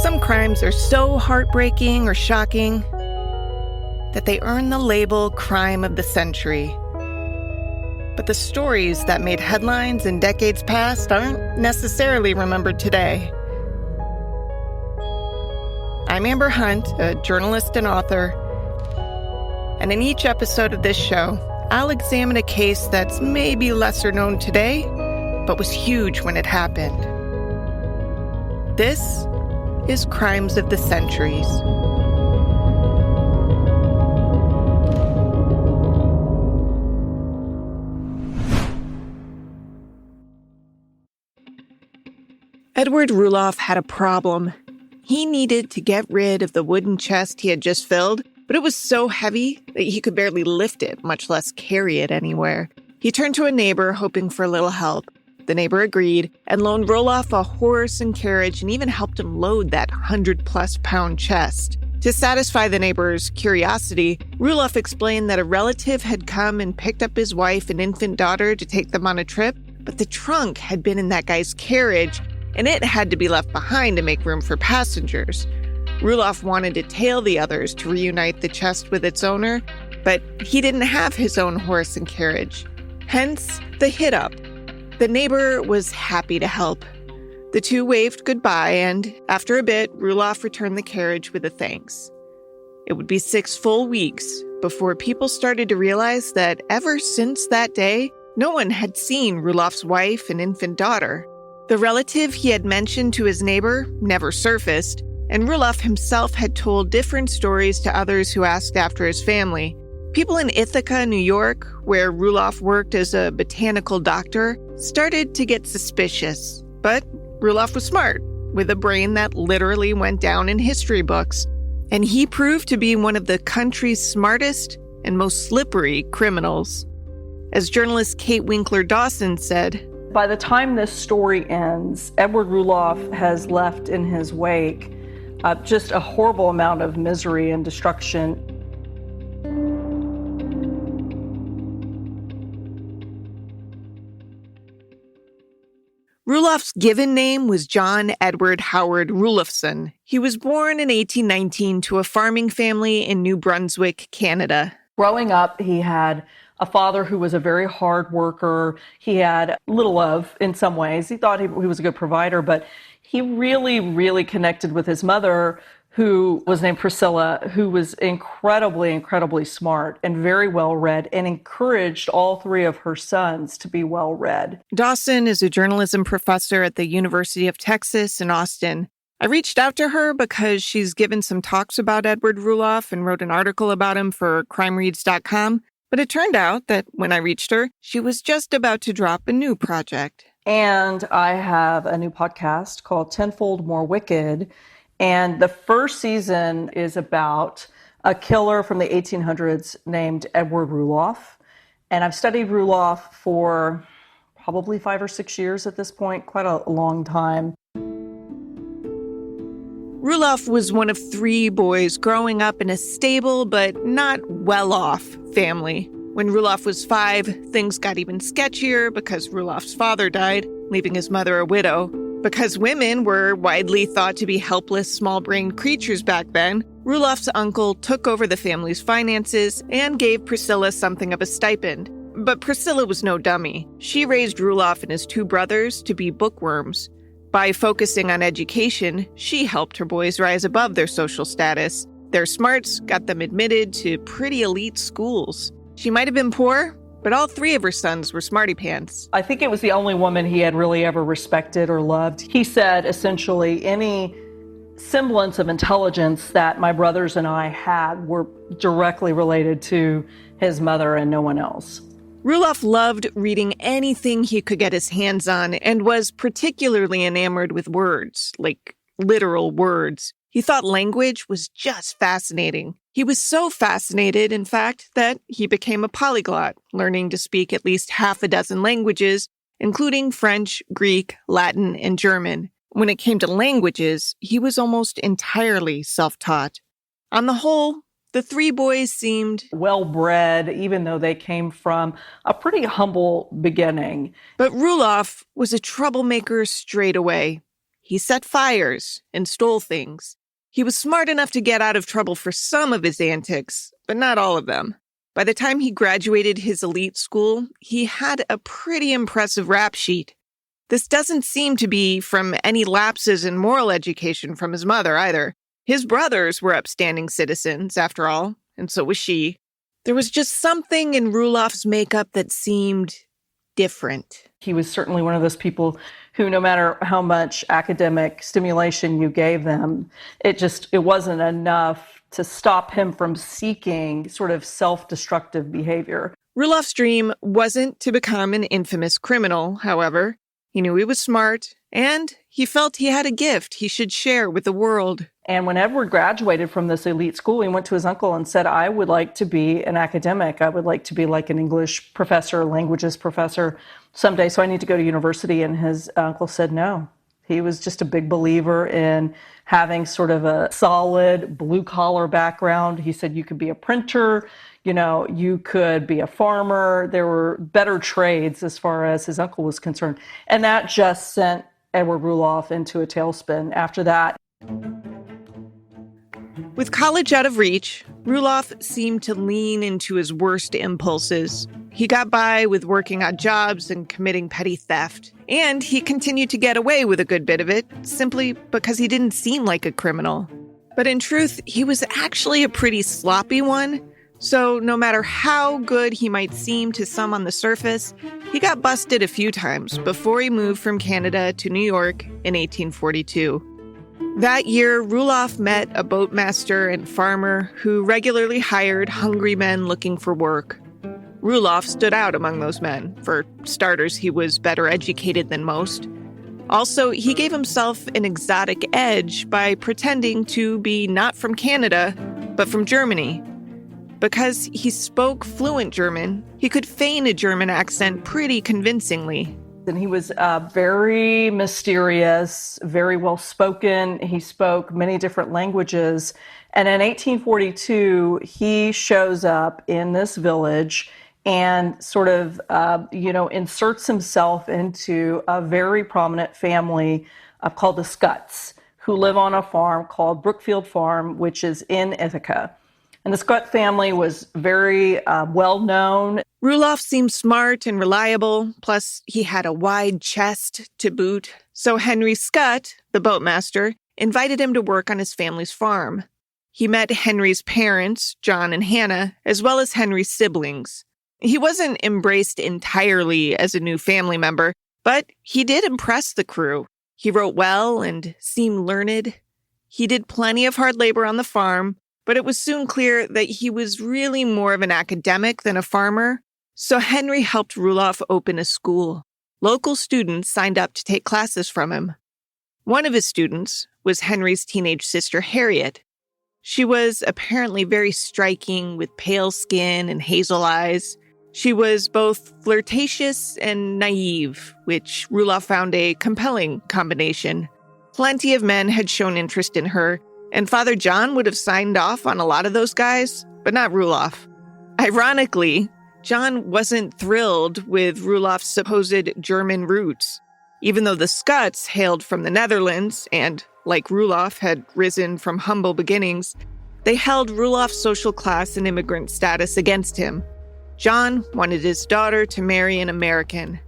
Some crimes are so heartbreaking or shocking that they earn the label crime of the century. But the stories that made headlines in decades past aren't necessarily remembered today. I'm Amber Hunt, a journalist and author, and in each episode of this show, I'll examine a case that's maybe lesser known today, but was huge when it happened. This is Crimes of the Centuries. Edward Rulloff had a problem. He needed to get rid of the wooden chest he had just filled, but it was so heavy that he could barely lift it, much less carry it anywhere. He turned to a neighbor, hoping for a little help. The neighbor agreed and loaned Rulloff a horse and carriage and even helped him load that 100-plus-pound chest. To satisfy the neighbor's curiosity, Rulloff explained that a relative had come and picked up his wife and infant daughter to take them on a trip, but the trunk had been in that guy's carriage, and it had to be left behind to make room for passengers. Rulloff wanted to tail the others to reunite the chest with its owner, but he didn't have his own horse and carriage. Hence, the hit-up. The neighbor was happy to help. The two waved goodbye, and after a bit, Rulloff returned the carriage with a thanks. It would be 6 full weeks before people started to realize that ever since that day, no one had seen Rulloff's wife and infant daughter. The relative he had mentioned to his neighbor never surfaced, and Rulloff himself had told different stories to others who asked after his family. People in Ithaca, New York, where Rulloff worked as a botanical doctor, started to get suspicious. But Rulloff was smart, with a brain that literally went down in history books, and he proved to be one of the country's smartest and most slippery criminals. As journalist Kate Winkler-Dawson said, "By the time this story ends, Edward Rulloff has left in his wake just a horrible amount of misery and destruction." Rulloff's given name was John Edward Howard Rulloffson. He was born in 1819 to a farming family in New Brunswick, Canada. Growing up, he had a father who was a very hard worker. He had little of, in some ways. He thought he was a good provider, but he really connected with his mother, who was named Priscilla, who was incredibly smart and very well-read, and encouraged all 3 of her sons to be well-read. Dawson is a journalism professor at the University of Texas in Austin. I reached out to her because she's given some talks about Edward Rulloff and wrote an article about him for crimereads.com, but it turned out that when I reached her, she was just about to drop a new project. And I have a new podcast called Tenfold More Wicked, and the first season is about a killer from the 1800s named Edward Rulloff. And I've studied Rulloff for probably 5 or 6 years at this point, quite a long time. Rulloff was one of 3 boys growing up in a stable but not well-off family. When Rulloff was 5, things got even sketchier because Rulloff's father died, leaving his mother a widow. Because women were widely thought to be helpless, small-brained creatures back then, Rulloff's uncle took over the family's finances and gave Priscilla something of a stipend. But Priscilla was no dummy. She raised Rulloff and his 2 brothers to be bookworms. By focusing on education, she helped her boys rise above their social status. Their smarts got them admitted to pretty elite schools. She might have been poor, but all 3 of her sons were smarty pants. I think it was the only woman he had really ever respected or loved. He said, essentially, any semblance of intelligence that my brothers and I had were directly related to his mother and no one else. Rulloff loved reading anything he could get his hands on and was particularly enamored with words, like literal words. He thought language was just fascinating. He was so fascinated, in fact, that he became a polyglot, learning to speak at least 6 languages, including French, Greek, Latin, and German. When it came to languages, he was almost entirely self-taught. On the whole, the 3 boys seemed well-bred, even though they came from a pretty humble beginning. But Rulloff was a troublemaker straight away. He set fires and stole things. He was smart enough to get out of trouble for some of his antics, but not all of them. By the time he graduated his elite school, he had a pretty impressive rap sheet. This doesn't seem to be from any lapses in moral education from his mother either. His brothers were upstanding citizens, after all, and so was she. There was just something in Rulloff's makeup that seemed different. He was certainly one of those people who, no matter how much academic stimulation you gave them, it wasn't enough to stop him from seeking sort of self-destructive behavior. Rulloff's dream wasn't to become an infamous criminal, however. He knew he was smart, and he felt he had a gift he should share with the world. And when Edward graduated from this elite school, he went to his uncle and said, I would like to be an academic. I would like to be like an English professor, languages professor someday. So I need to go to university. And his uncle said no. He was just a big believer in having sort of a solid blue-collar background. He said you could be a printer, you could be a farmer. There were better trades as far as his uncle was concerned. And that just sent Edward Rulloff into a tailspin after that. With college out of reach, Rulloff seemed to lean into his worst impulses. He got by with working odd jobs and committing petty theft. And he continued to get away with a good bit of it, simply because he didn't seem like a criminal. But in truth, he was actually a pretty sloppy one. So no matter how good he might seem to some on the surface, he got busted a few times before he moved from Canada to New York in 1842. That year, Rulloff met a boatmaster and farmer who regularly hired hungry men looking for work. Rulloff stood out among those men. For starters, he was better educated than most. Also, he gave himself an exotic edge by pretending to be not from Canada, but from Germany. Because he spoke fluent German, he could feign a German accent pretty convincingly. And he was very mysterious, very well-spoken. He spoke many different languages. And in 1842, he shows up in this village and sort of, inserts himself into a very prominent family called the Scutts, who live on a farm called Brookfield Farm, which is in Ithaca. And the Scutt family was very well-known. Rulloff seemed smart and reliable, plus he had a wide chest to boot. So Henry Scutt, the boatmaster, invited him to work on his family's farm. He met Henry's parents, John and Hannah, as well as Henry's siblings. He wasn't embraced entirely as a new family member, but he did impress the crew. He wrote well and seemed learned. He did plenty of hard labor on the farm, but it was soon clear that he was really more of an academic than a farmer. So Henry helped Rulloff open a school. Local students signed up to take classes from him. One of his students was Henry's teenage sister, Harriet. She was apparently very striking with pale skin and hazel eyes. She was both flirtatious and naive, which Rulloff found a compelling combination. Plenty of men had shown interest in her, and Father John would have signed off on a lot of those guys, but not Rulloff. Ironically, John wasn't thrilled with Rulloff's supposed German roots. Even though the Scutts hailed from the Netherlands and, like Rulloff, had risen from humble beginnings, they held Rulloff's social class and immigrant status against him. John wanted his daughter to marry an American.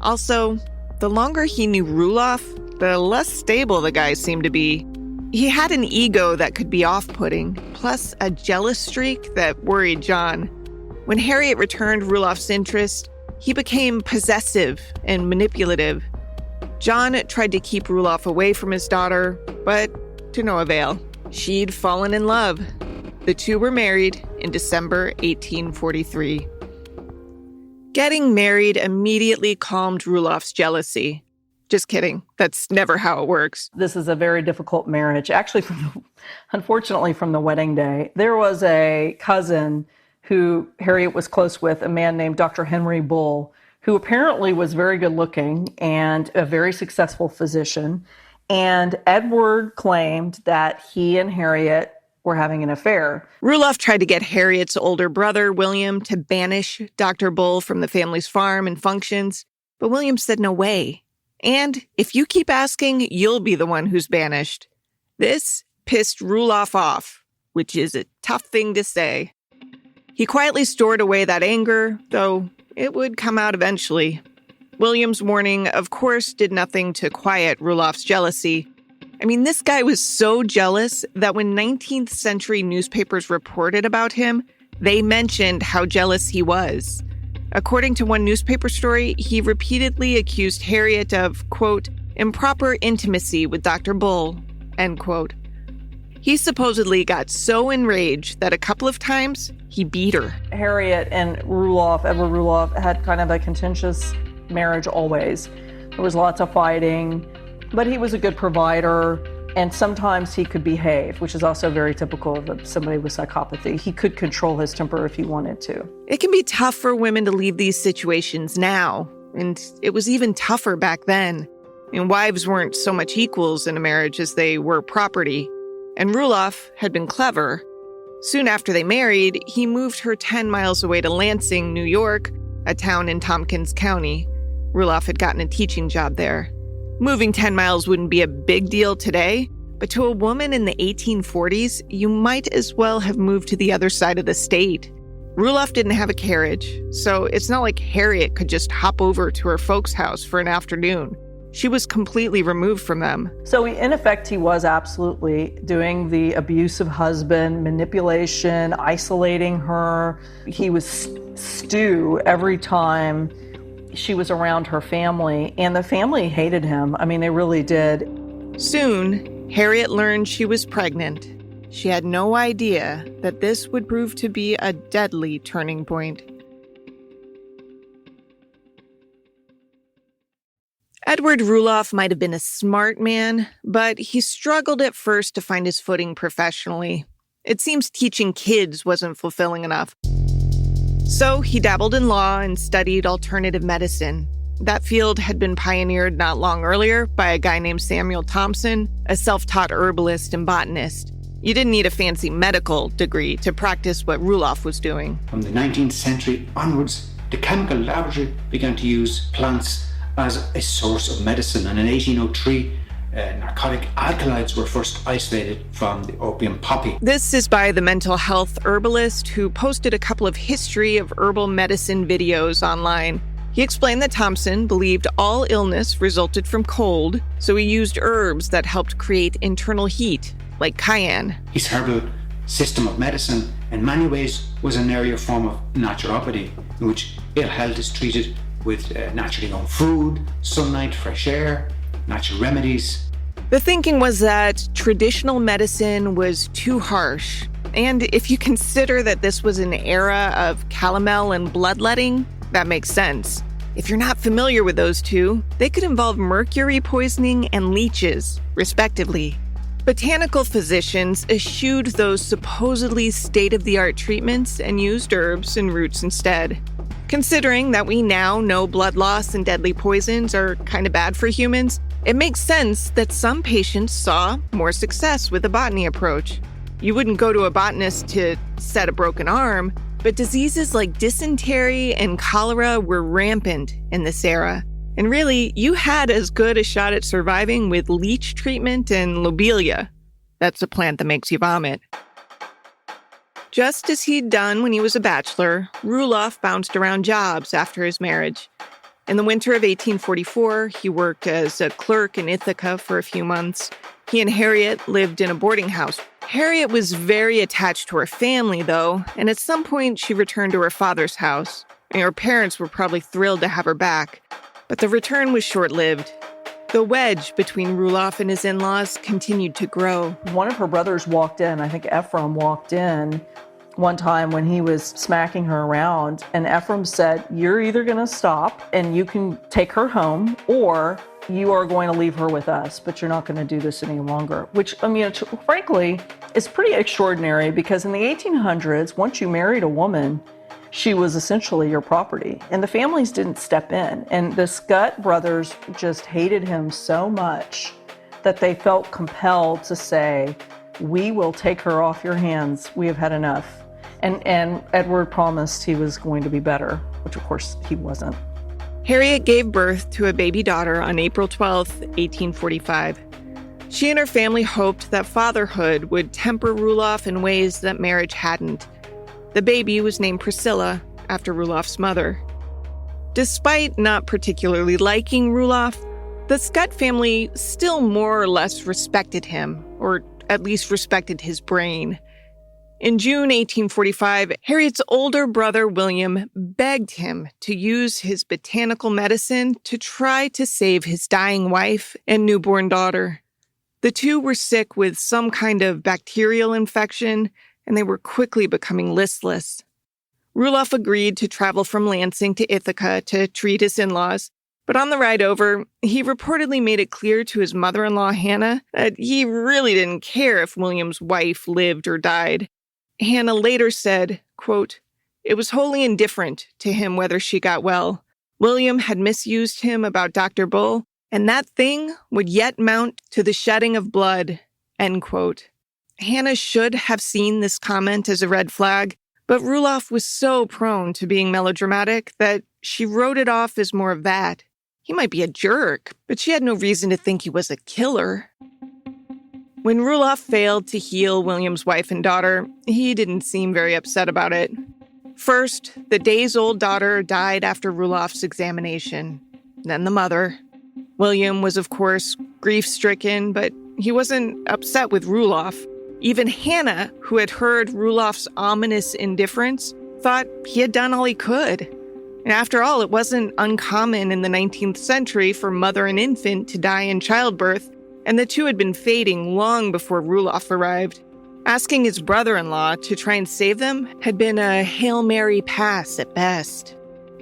Also, the longer he knew Rulloff, the less stable the guy seemed to be. He had an ego that could be off-putting, plus a jealous streak that worried John. When Harriet returned Rulloff's interest, he became possessive and manipulative. John tried to keep Rulloff away from his daughter, but to no avail. She'd fallen in love. The two were married in December 1843. Getting married immediately calmed Rulloff's jealousy. Just kidding. That's never how it works. This is a very difficult marriage. Actually, unfortunately, from the wedding day, there was a cousin who Harriet was close with, a man named Dr. Henry Bull, who apparently was very good looking and a very successful physician. And Edward claimed that he and Harriet were having an affair. Rulloff tried to get Harriet's older brother, William, to banish Dr. Bull from the family's farm and functions, but William said no way. And if you keep asking, you'll be the one who's banished. This pissed Rulloff off, which is a tough thing to say. He quietly stored away that anger, though it would come out eventually. William's warning, of course, did nothing to quiet Rulloff's jealousy. I mean, this guy was so jealous that when 19th century newspapers reported about him, they mentioned how jealous he was. According to one newspaper story, he repeatedly accused Harriet of, quote, improper intimacy with Dr. Bull, end quote. He supposedly got so enraged that a couple of times he beat her. Harriet and Rulloff, Edward Rulloff, had kind of a contentious marriage always. There was lots of fighting, but he was a good provider, and sometimes he could behave, which is also very typical of somebody with psychopathy. He could control his temper if he wanted to. It can be tough for women to leave these situations now, and it was even tougher back then. And wives weren't so much equals in a marriage as they were property. And Rulloff had been clever. Soon after they married, he moved her 10 miles away to Lansing, New York, a town in Tompkins County. Rulloff had gotten a teaching job there. Moving 10 miles wouldn't be a big deal today, but to a woman in the 1840s, you might as well have moved to the other side of the state. Rulloff didn't have a carriage, so it's not like Harriet could just hop over to her folks' house for an afternoon. She was completely removed from them. So in effect, he was absolutely doing the abusive husband, manipulation, isolating her. He was stew every time she was around her family, and the family hated him. I mean, they really did. Soon, Harriet learned she was pregnant. She had no idea that this would prove to be a deadly turning point. Edward Rulloff might have been a smart man, but he struggled at first to find his footing professionally. It seems teaching kids wasn't fulfilling enough. So he dabbled in law and studied alternative medicine. That field had been pioneered not long earlier by a guy named Samuel Thompson, a self-taught herbalist and botanist. You didn't need a fancy medical degree to practice what Rulloff was doing. From the 19th century onwards, the chemical laboratory began to use plants as a source of medicine, and in 1803, narcotic alkaloids were first isolated from the opium poppy. This is by the mental health herbalist who posted a couple of history of herbal medicine videos online. He explained that Thompson believed all illness resulted from cold, so he used herbs that helped create internal heat, like cayenne. His herbal system of medicine, in many ways, was an earlier form of naturopathy, in which ill health is treated with naturally grown food, sunlight, fresh air, natural remedies. The thinking was that traditional medicine was too harsh. And if you consider that this was an era of calomel and bloodletting, that makes sense. If you're not familiar with those two, they could involve mercury poisoning and leeches, respectively. Botanical physicians eschewed those supposedly state-of-the-art treatments and used herbs and roots instead. Considering that we now know blood loss and deadly poisons are kind of bad for humans, it makes sense that some patients saw more success with the botany approach. You wouldn't go to a botanist to set a broken arm, but diseases like dysentery and cholera were rampant in this era. And really, you had as good a shot at surviving with leech treatment and lobelia. That's a plant that makes you vomit. Just as he'd done when he was a bachelor, Rulloff bounced around jobs after his marriage. In the winter of 1844, he worked as a clerk in Ithaca for a few months. He and Harriet lived in a boarding house. Harriet was very attached to her family, though, and at some point she returned to her father's house. And her parents were probably thrilled to have her back. But the return was short-lived. The wedge between Rulloff and his in-laws continued to grow. One of her brothers walked in, I think Ephraim walked in one time when he was smacking her around, and Ephraim said, "You're either going to stop and you can take her home, or you are going to leave her with us, but you're not going to do this any longer." Which, I mean, frankly, is pretty extraordinary, because in the 1800s, once you married a woman, she was essentially your property, and the families didn't step in. And the Scott brothers just hated him so much that they felt compelled to say, "We will take her off your hands. We have had enough." And Edward promised he was going to be better, which of course he wasn't. Harriet gave birth to a baby daughter on April 12, 1845. She and her family hoped that fatherhood would temper Rulloff in ways that marriage hadn't. The baby was named Priscilla, after Rulloff's mother. Despite not particularly liking Rulloff, the Scott family still more or less respected him, or at least respected his brain. In June 1845, Harriet's older brother William begged him to use his botanical medicine to try to save his dying wife and newborn daughter. The two were sick with some kind of bacterial infection, and they were quickly becoming listless. Rulloff agreed to travel from Lansing to Ithaca to treat his in-laws, but on the ride over, he reportedly made it clear to his mother-in-law Hannah that he really didn't care if William's wife lived or died. Hannah later said, quote, "It was wholly indifferent to him whether she got well. William had misused him about Dr. Bull, and that thing would yet mount to the shedding of blood," end quote. Hannah should have seen this comment as a red flag, but Rulloff was so prone to being melodramatic that she wrote it off as more of that. He might be a jerk, but she had no reason to think he was a killer. When Rulloff failed to heal William's wife and daughter, he didn't seem very upset about it. First, the days-old daughter died after Rulloff's examination. Then the mother. William was, of course, grief-stricken, but he wasn't upset with Rulloff. Even Hannah, who had heard Rulloff's ominous indifference, thought he had done all he could. And after all, it wasn't uncommon in the 19th century for mother and infant to die in childbirth, and the two had been fading long before Rulloff arrived. Asking his brother-in-law to try and save them had been a Hail Mary pass at best.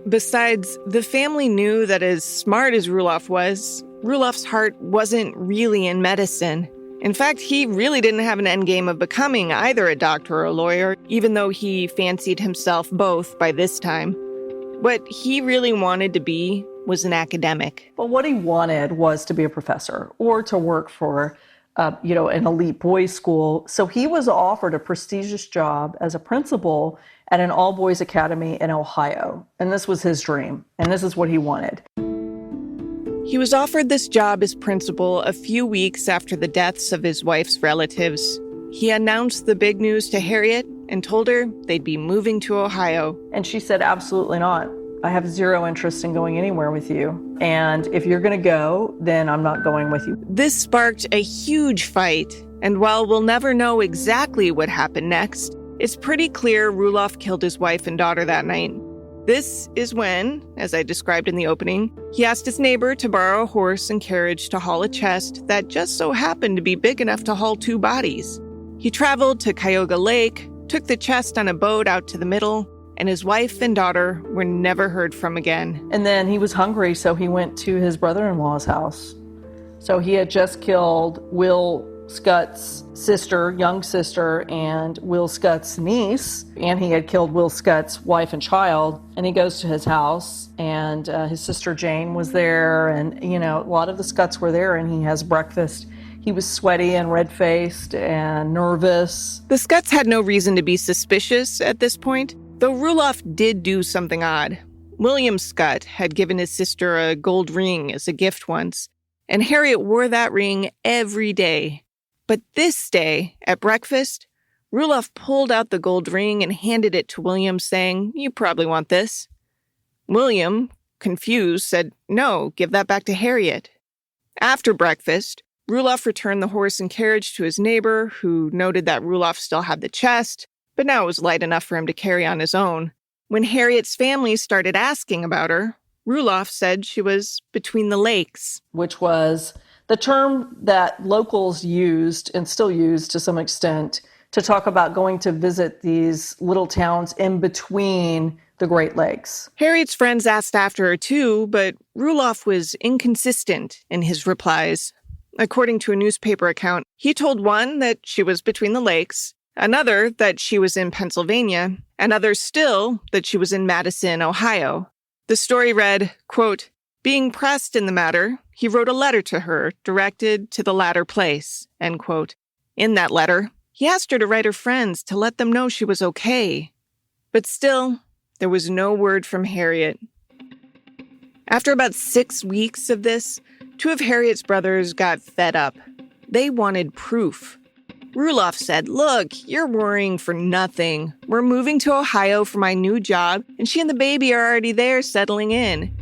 Besides, the family knew that as smart as Rulloff was, Rulloff's heart wasn't really in medicine. In fact, he really didn't have an endgame of becoming either a doctor or a lawyer, even though he fancied himself both by this time. What he really wanted to be was an academic. But what he wanted was to be a professor or to work for, an elite boys' school. So he was offered a prestigious job as a principal at an all-boys academy in Ohio. And this was his dream. And this is what he wanted. He was offered this job as principal a few weeks after the deaths of his wife's relatives. He announced the big news to Harriet and told her they'd be moving to Ohio. And she said, "Absolutely not. I have zero interest in going anywhere with you. And if you're going to go, then I'm not going with you." This sparked a huge fight. And while we'll never know exactly what happened next, it's pretty clear Rulloff killed his wife and daughter that night. This is when, as I described in the opening, he asked his neighbor to borrow a horse and carriage to haul a chest that just so happened to be big enough to haul two bodies. He traveled to Cuyahoga Lake, took the chest on a boat out to the middle, and his wife and daughter were never heard from again. And then he was hungry, so he went to his brother-in-law's house. So he had just killed Will Scott's sister, young sister, and Will Scott's niece, and he had killed Will Scott's wife and child. And he goes to his house, and his sister Jane was there, and a lot of the Scotts were there, and he has breakfast. He was sweaty and red-faced and nervous. The Scotts had no reason to be suspicious at this point, though Rulloff did do something odd. William Scott had given his sister a gold ring as a gift once, and Harriet wore that ring every day. But this day, at breakfast, Rulloff pulled out the gold ring and handed it to William, saying, "You probably want this." William, confused, said, "No, give that back to Harriet." After breakfast, Rulloff returned the horse and carriage to his neighbor, who noted that Rulloff still had the chest, but now it was light enough for him to carry on his own. When Harriet's family started asking about her, Rulloff said she was between the lakes. Which was the term that locals used, and still use to some extent, to talk about going to visit these little towns in between the Great Lakes. Harriet's friends asked after her too, but Rulloff was inconsistent in his replies. According to a newspaper account, he told one that she was between the lakes, another that she was in Pennsylvania, and others still that she was in Madison, Ohio. The story read, quote, "Being pressed in the matter, he wrote a letter to her directed to the latter place," end quote. In that letter, he asked her to write her friends to let them know she was okay. But still, there was no word from Harriet. After about 6 weeks of this, two of Harriet's brothers got fed up. They wanted proof. Rulloff said, "Look, you're worrying for nothing. We're moving to Ohio for my new job, and she and the baby are already there settling in."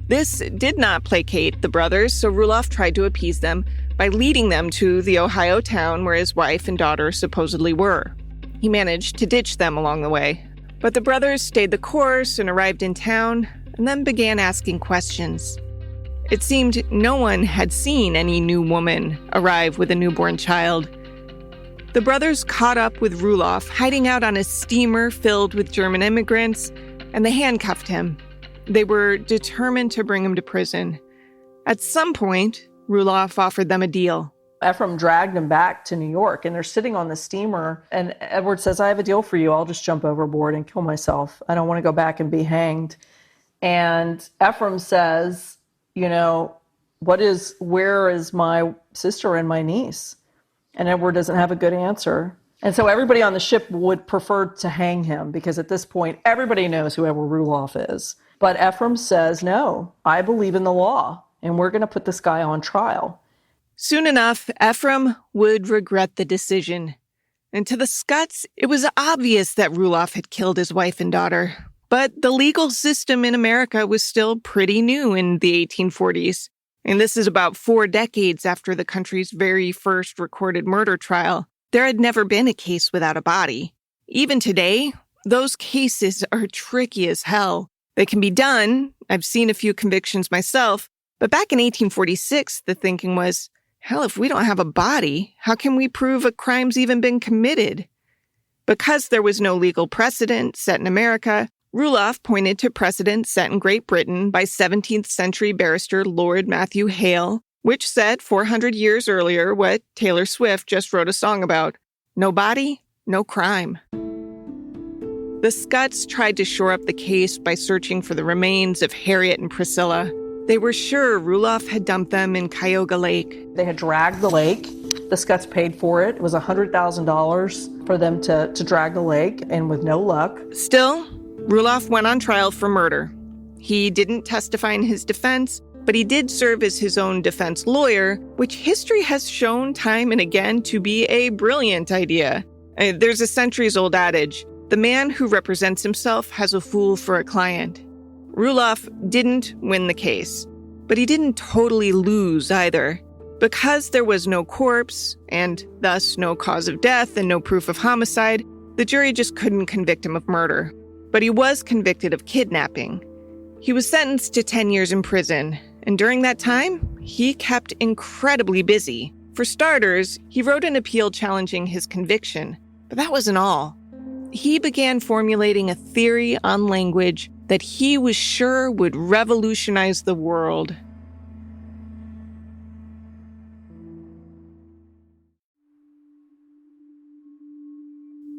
This did not placate the brothers, so Rulloff tried to appease them by leading them to the Ohio town where his wife and daughter supposedly were. He managed to ditch them along the way. But the brothers stayed the course and arrived in town, and then began asking questions. It seemed no one had seen any new woman arrive with a newborn child. The brothers caught up with Rulloff, hiding out on a steamer filled with German immigrants, and they handcuffed him. They were determined to bring him to prison. At some point, Rulloff offered them a deal. Ephraim dragged him back to New York, and they're sitting on the steamer, and Edward says, "I have a deal for you. I'll just jump overboard and kill myself. I don't want to go back and be hanged." And Ephraim says, where is my sister and my niece? And Edward doesn't have a good answer. And so everybody on the ship would prefer to hang him, because at this point, everybody knows who Edward Rulloff is. But Ephraim says, "No, I believe in the law, and we're going to put this guy on trial." Soon enough, Ephraim would regret the decision. And to the Scotts, it was obvious that Rulloff had killed his wife and daughter. But the legal system in America was still pretty new in the 1840s. And this is about 4 decades after the country's very first recorded murder trial. There had never been a case without a body. Even today, those cases are tricky as hell. They can be done. I've seen a few convictions myself. But back in 1846, the thinking was, hell, if we don't have a body, how can we prove a crime's even been committed? Because there was no legal precedent set in America, Rulloff pointed to precedent set in Great Britain by 17th century barrister Lord Matthew Hale, which said 400 years earlier what Taylor Swift just wrote a song about: no body, no crime. The Scotts tried to shore up the case by searching for the remains of Harriet and Priscilla. They were sure Rulloff had dumped them in Cuyahoga Lake. They had dragged the lake. The Scotts paid for it. It was $100,000 for them to drag the lake, and with no luck. Still, Rulloff went on trial for murder. He didn't testify in his defense, but he did serve as his own defense lawyer, which history has shown time and again to be a brilliant idea. There's a centuries-old adage, the man who represents himself has a fool for a client. Rulloff didn't win the case, but he didn't totally lose either. Because there was no corpse, and thus no cause of death and no proof of homicide, the jury just couldn't convict him of murder. But he was convicted of kidnapping. He was sentenced to 10 years in prison, and during that time, he kept incredibly busy. For starters, he wrote an appeal challenging his conviction, but that wasn't all. He began formulating a theory on language that he was sure would revolutionize the world.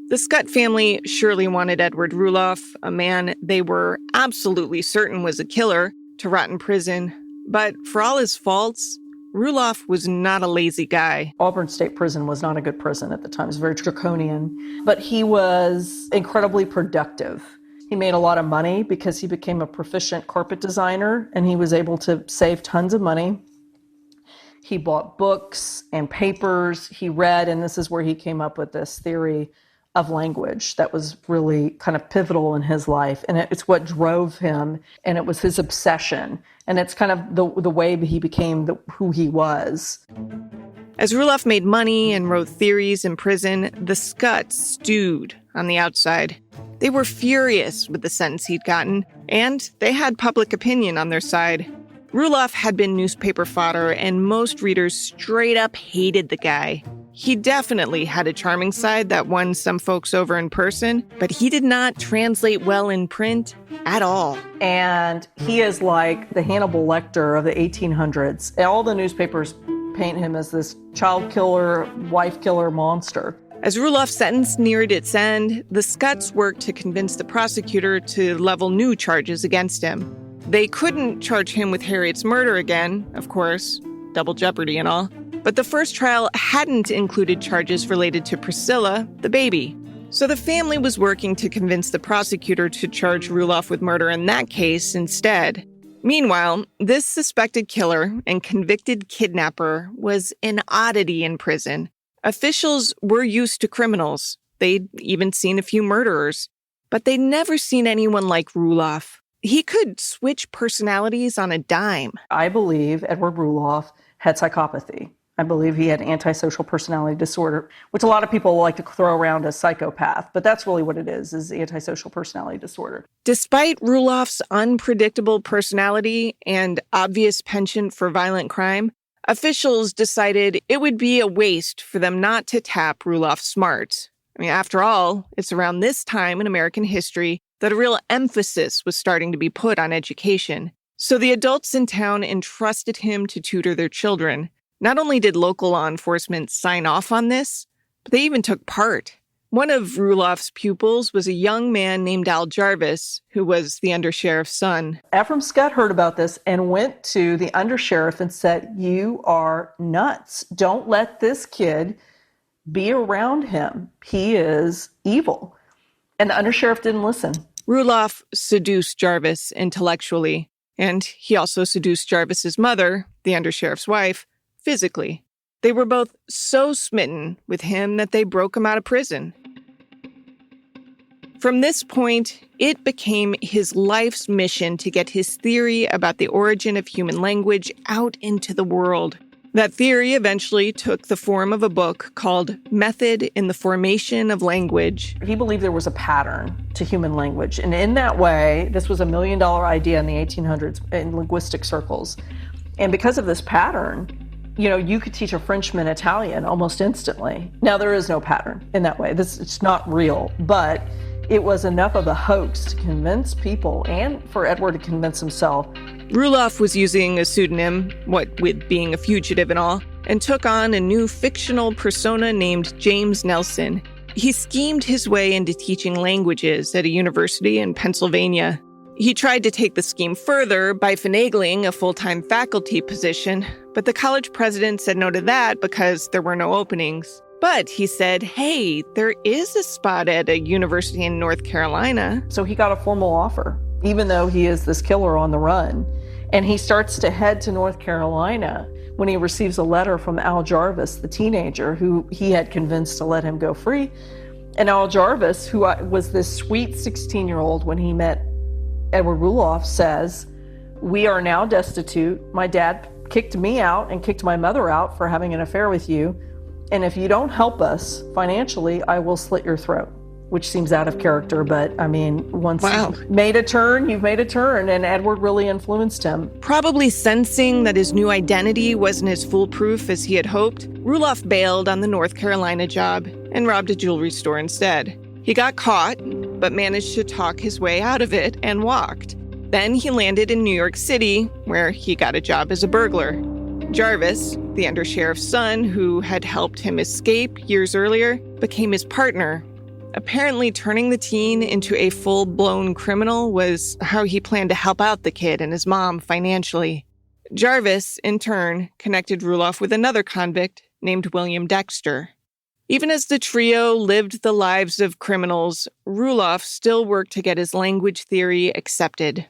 The Scott family surely wanted Edward Rulloff, a man they were absolutely certain was a killer, to rot in prison. But for all his faults, Rulloff was not a lazy guy. Auburn State Prison was not a good prison at the time. It was very draconian. But he was incredibly productive. He made a lot of money because he became a proficient carpet designer, and he was able to save tons of money. He bought books and papers. He read, and this is where he came up with this theory of language that was really kind of pivotal in his life. And it's what drove him, and it was his obsession. And it's kind of the way he became who he was. As Rulloff made money and wrote theories in prison, the Scotts stewed on the outside. They were furious with the sentence he'd gotten, and they had public opinion on their side. Rulloff had been newspaper fodder, and most readers straight up hated the guy. He definitely had a charming side that won some folks over in person, but he did not translate well in print at all. And he is like the Hannibal Lecter of the 1800s. All the newspapers paint him as this child killer, wife killer monster. As Rulloff's sentence neared its end, the Scotts worked to convince the prosecutor to level new charges against him. They couldn't charge him with Harriet's murder again, of course, double jeopardy and all. But the first trial hadn't included charges related to Priscilla, the baby. So the family was working to convince the prosecutor to charge Rulloff with murder in that case instead. Meanwhile, this suspected killer and convicted kidnapper was an oddity in prison. Officials were used to criminals. They'd even seen a few murderers. But they'd never seen anyone like Rulloff. He could switch personalities on a dime. I believe Edward Rulloff had psychopathy. I believe he had antisocial personality disorder, which a lot of people like to throw around as psychopath, but that's really what it is antisocial personality disorder. Despite Rulloff's unpredictable personality and obvious penchant for violent crime, officials decided it would be a waste for them not to tap Rulloff's smarts. I mean, after all, it's around this time in American history that a real emphasis was starting to be put on education. So the adults in town entrusted him to tutor their children. Not only did local law enforcement sign off on this, but they even took part. One of Rulloff's pupils was a young man named Al Jarvis, who was the undersheriff's son. Ephraim Scott heard about this and went to the undersheriff and said, "You are nuts. Don't let this kid be around him. He is evil." And the undersheriff didn't listen. Rulloff seduced Jarvis intellectually, and he also seduced Jarvis's mother, the undersheriff's wife, physically. They were both so smitten with him that they broke him out of prison. From this point, it became his life's mission to get his theory about the origin of human language out into the world. That theory eventually took the form of a book called Method in the Formation of Language. He believed there was a pattern to human language. And in that way, this was $1 million idea in the 1800s in linguistic circles. And because of this pattern, you could teach a Frenchman Italian almost instantly. Now, there is no pattern in that way. It's not real, but it was enough of a hoax to convince people and for Edward to convince himself. Rulloff was using a pseudonym, what with being a fugitive and all, and took on a new fictional persona named James Nelson. He schemed his way into teaching languages at a university in Pennsylvania. He tried to take the scheme further by finagling a full-time faculty position, but the college president said no to that because there were no openings. But he said, hey, there is a spot at a university in North Carolina. So he got a formal offer, even though he is this killer on the run. And he starts to head to North Carolina when he receives a letter from Al Jarvis, the teenager who he had convinced to let him go free. And Al Jarvis, who was this sweet 16-year-old when he met Edward Rulloff, says, "We are now destitute. My dad kicked me out and kicked my mother out for having an affair with you. And if you don't help us financially, I will slit your throat." Which seems out of character, but I mean, once you've made a turn, you've made a turn, and Edward really influenced him. Probably sensing that his new identity wasn't as foolproof as he had hoped, Rulloff bailed on the North Carolina job and robbed a jewelry store instead. He got caught, but managed to talk his way out of it and walked. Then he landed in New York City, where he got a job as a burglar. Jarvis, the undersheriff's son who had helped him escape years earlier, became his partner. Apparently, turning the teen into a full-blown criminal was how he planned to help out the kid and his mom financially. Jarvis, in turn, connected Rulloff with another convict named William Dexter. Even as the trio lived the lives of criminals, Rulloff still worked to get his language theory accepted.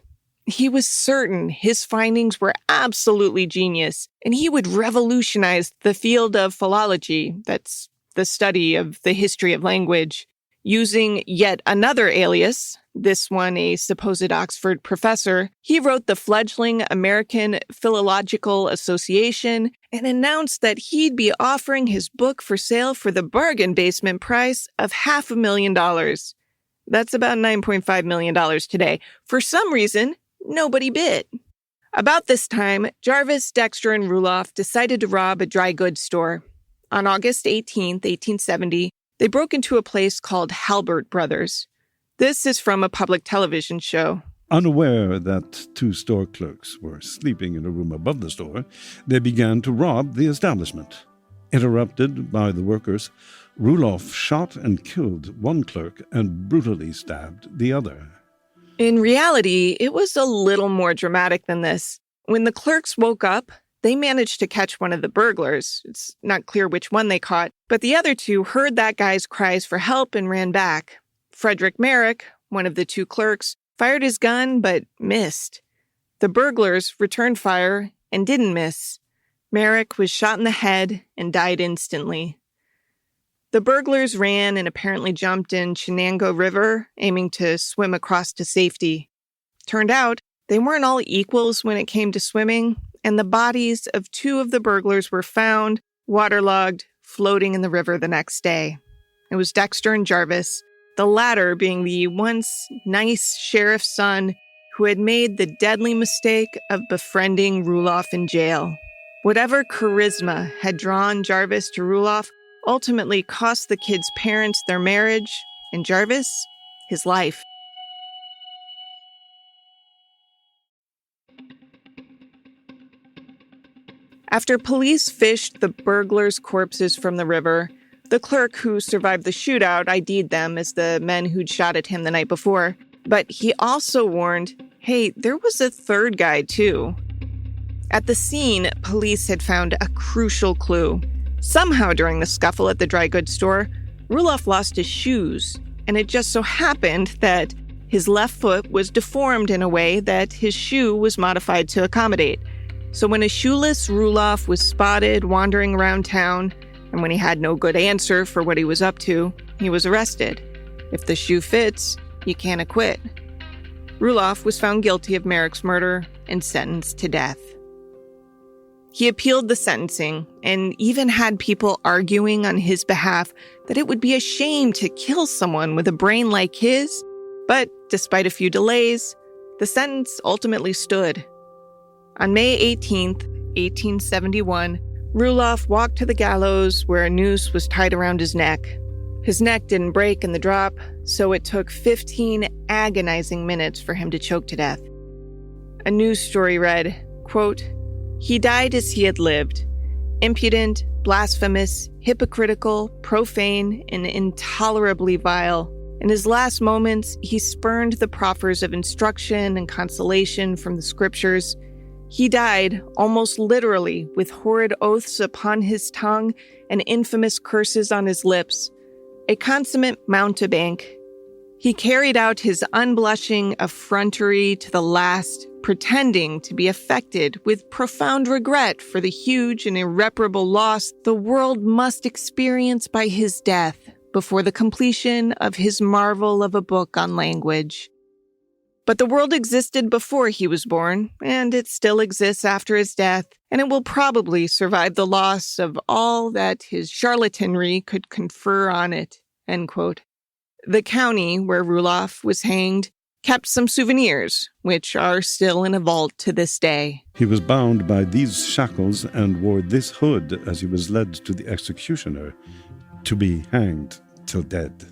He was certain his findings were absolutely genius, and he would revolutionize the field of philology, that's the study of the history of language. Using yet another alias, this one a supposed Oxford professor, he wrote the fledgling American Philological Association and announced that he'd be offering his book for sale for the bargain basement price of $500,000. That's about $9.5 million today. For some reason, nobody bid. About this time, Jarvis, Dexter, and Rulloff decided to rob a dry goods store. On August 18th, 1870, they broke into a place called Halbert Brothers. This is from a public television show. Unaware that two store clerks were sleeping in a room above the store, they began to rob the establishment. Interrupted by the workers, Rulloff shot and killed one clerk and brutally stabbed the other. In reality, it was a little more dramatic than this. When the clerks woke up, they managed to catch one of the burglars. It's not clear which one they caught, but the other two heard that guy's cries for help and ran back. Frederick Merrick, one of the two clerks, fired his gun but missed. The burglars returned fire and didn't miss. Merrick was shot in the head and died instantly. The burglars ran and apparently jumped in Chenango River, aiming to swim across to safety. Turned out, they weren't all equals when it came to swimming, and the bodies of 2 of the burglars were found, waterlogged, floating in the river the next day. It was Dexter and Jarvis, the latter being the once nice sheriff's son who had made the deadly mistake of befriending Rulloff in jail. Whatever charisma had drawn Jarvis to Rulloff ultimately cost the kids' parents their marriage, and Jarvis, his life. After police fished the burglars' corpses from the river, the clerk who survived the shootout ID'd them as the men who'd shot at him the night before. But he also warned, hey, there was a third guy too. At the scene, police had found a crucial clue. Somehow during the scuffle at the dry goods store, Rulloff lost his shoes, and it just so happened that his left foot was deformed in a way that his shoe was modified to accommodate. So when a shoeless Rulloff was spotted wandering around town, and when he had no good answer for what he was up to, he was arrested. If the shoe fits, you can't acquit. Rulloff was found guilty of Merrick's murder and sentenced to death. He appealed the sentencing and even had people arguing on his behalf that it would be a shame to kill someone with a brain like his. But despite a few delays, the sentence ultimately stood. On May 18th, 1871, Rulloff walked to the gallows where a noose was tied around his neck. His neck didn't break in the drop, so it took 15 agonizing minutes for him to choke to death. A news story read, quote, "He died as he had lived, impudent, blasphemous, hypocritical, profane, and intolerably vile. In his last moments, he spurned the proffers of instruction and consolation from the scriptures. He died, almost literally, with horrid oaths upon his tongue and infamous curses on his lips. A consummate mountebank. He carried out his unblushing effrontery to the last, pretending to be affected with profound regret for the huge and irreparable loss the world must experience by his death before the completion of his marvel of a book on language. But the world existed before he was born, and it still exists after his death, and it will probably survive the loss of all that his charlatanry could confer on it." End quote. The county where Rulloff was hanged kept some souvenirs, which are still in a vault to this day. He was bound by these shackles and wore this hood as he was led to the executioner to be hanged till dead,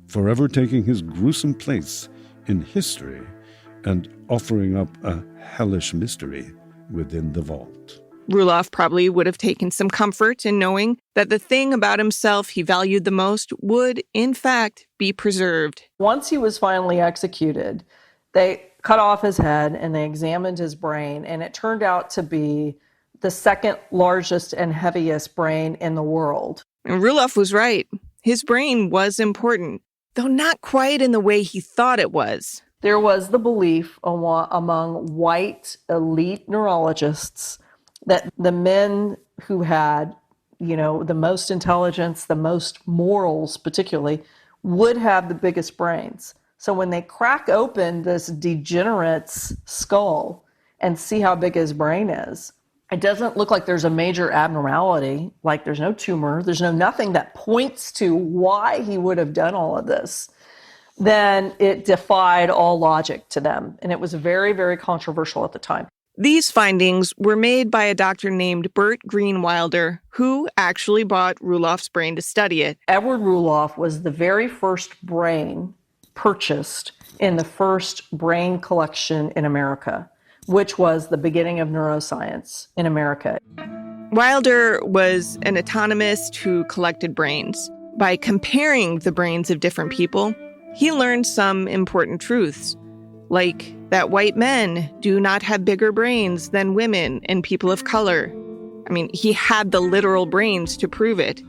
forever taking his gruesome place in history and offering up a hellish mystery within the vault. Rulloff probably would have taken some comfort in knowing that the thing about himself he valued the most would, in fact, be preserved. Once he was finally executed, they cut off his head and they examined his brain, and it turned out to be the second largest and heaviest brain in the world. And Rulloff was right. His brain was important, though not quite in the way he thought it was. There was the belief among white elite neurologists that the men who had, the most intelligence, the most morals particularly, would have the biggest brains. So when they crack open this degenerate's skull and see how big his brain is, it doesn't look like there's a major abnormality, like there's no tumor, there's nothing that points to why he would have done all of this. Then it defied all logic to them. And it was very, very controversial at the time. These findings were made by a doctor named Bert Greenwilder, who actually bought Rulloff's brain to study it. Edward Rulloff was the very first brain purchased in the first brain collection in America, which was the beginning of neuroscience in America. Wilder was an anatomist who collected brains. By comparing the brains of different people, he learned some important truths, like that white men do not have bigger brains than women and people of color. He had the literal brains to prove it.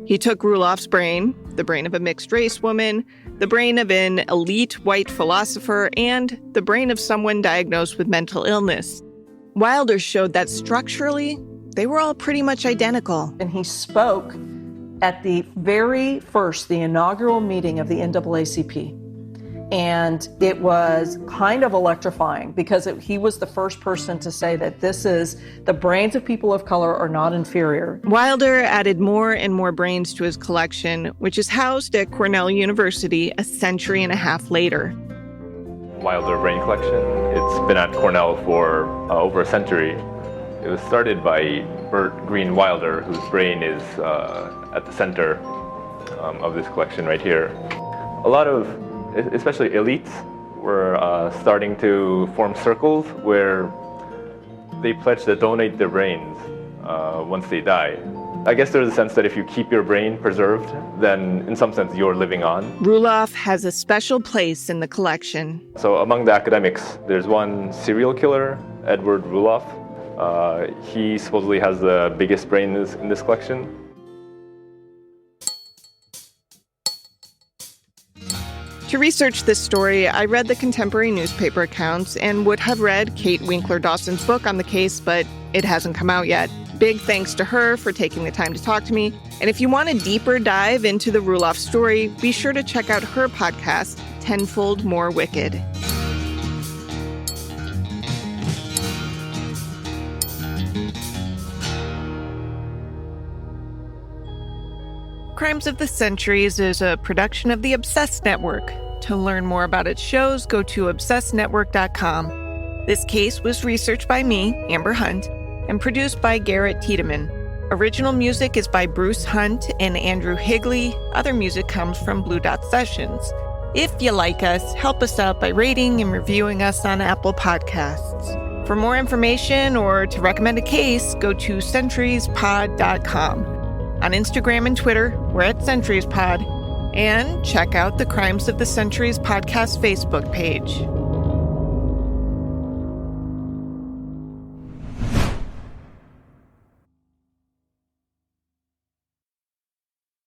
He took Rulloff's brain, the brain of a mixed-race woman, the brain of an elite white philosopher, and the brain of someone diagnosed with mental illness. Wilder showed that structurally, they were all pretty much identical. And he spoke at the inaugural meeting of the NAACP. And it was kind of electrifying because he was the first person to say that the brains of people of color are not inferior. Wilder added more and more brains to his collection, which is housed at Cornell University a century and a half later. Wilder Brain Collection. It's been at Cornell for over a century. It was started by Bert Green Wilder, whose brain is at the center of this collection right here. A lot of, especially elites, were starting to form circles where they pledge to donate their brains once they die. I guess there's a sense that if you keep your brain preserved, then in some sense you're living on. Rulloff has a special place in the collection. So among the academics, there's one serial killer, Edward Rulloff. He supposedly has the biggest brain in this collection. To research this story, I read the contemporary newspaper accounts and would have read Kate Winkler-Dawson's book on the case, but it hasn't come out yet. Big thanks to her for taking the time to talk to me. And if you want a deeper dive into the Rulloff story, be sure to check out her podcast, Tenfold More Wicked. Crimes of the Centuries is a production of the Obsessed Network. To learn more about its shows, go to obsessednetwork.com. This case was researched by me, Amber Hunt, and produced by Garrett Tiedemann. Original music is by Bruce Hunt and Andrew Higley. Other music comes from Blue Dot Sessions. If you like us, help us out by rating and reviewing us on Apple Podcasts. For more information or to recommend a case, go to centuriespod.com. On Instagram and Twitter, we're at CenturiesPod. And check out the Crimes of the Centuries podcast Facebook page.